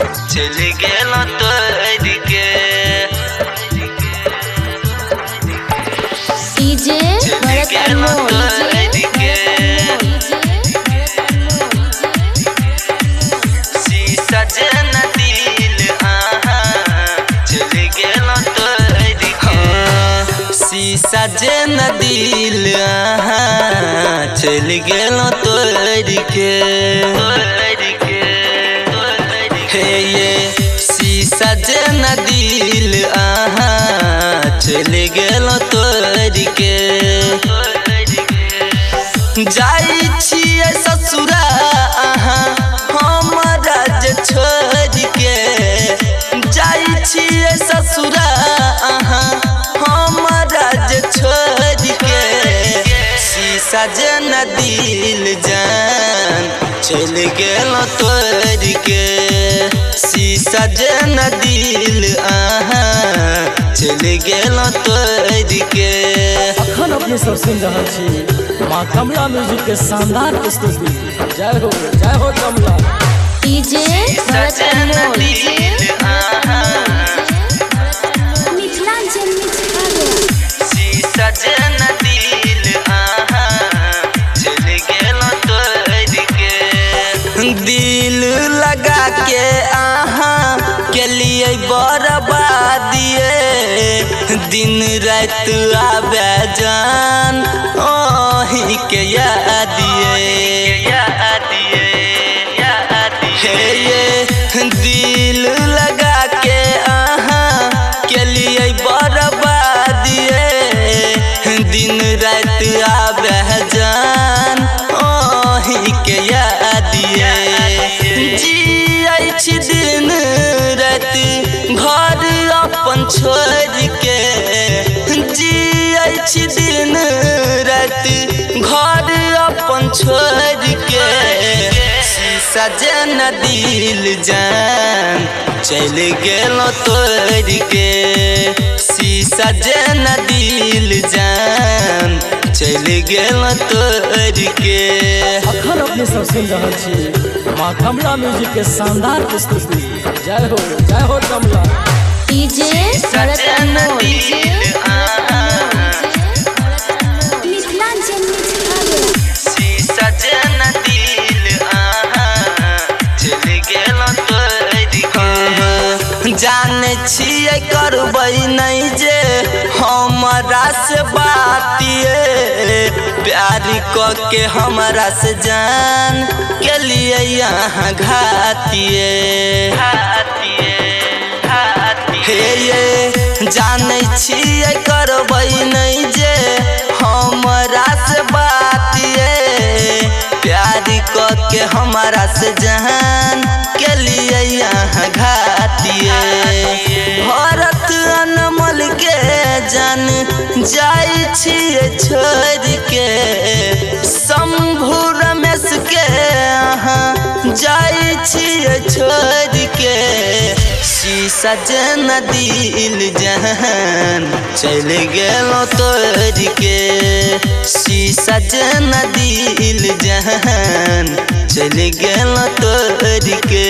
चल गेलो तोड़ के डीजे भरत अनमोल शीशा जन दिल चल गेलो तोड़ के शीशा जन दिल चल गेलो तोड़ के हे ये शीशा जन दिल चल गेलो तोड़ के जाई छियै ससुरा हमरा जे छोड़ के जाई छियै ससुरा हमरा जे छोड़ के शीशा जन दिल जान चल गेलो तोड़ के शीशा जन दिल चल गेलो तोड़ के अखन अपने सब सुन रहा छी माँ कमला म्यूजिक के शानदार प्रस्तुति। जय हो कमला। डीजे भरत अनमोल मिथिलांचल शीशा जन दिल चल गेलो तोड़ के दिल लगा के के लिए बर्बादिए दिन रात आवे जान ओही के यादिए हे ये दिल लगा के लिए बर्बादिए दिन रात आवे जान ओही के यादिए जियै छी दिन रात घर अपन छोड़ के जियै छी दिन रात घर अपन छोड़ के शीशा जन दिल जान चल गेलो तोड़ के शीशा जन दिल जान चल गेलो तोड़ के अखन अपने सब सुन रहा छी माँ कमला म्यूजिक के शानदार प्रस्तुति। जय हो कमला। डीजे भरत अनमोल मिथिलांचल शीशा जन दिल चल गेलो तोड़ के जाने छियै करबै नहीं जे हमरा से बातिए प्यार क के हमरा से जान के लिए यहाँ घातिए हे ये जाने छियै करबै नहीं जे हमरा से बातिए प्यार क के हमरा से जान के लिए यहाँ घातिए भरत अनमोल के जान जाई छियै छोड़ के शंभु रमेश के जाई छियै छोड़ के शीशा जन दिल जान चल गेलो तोड़ के शीशा जन दिल जान चल गेलो तोड़ के।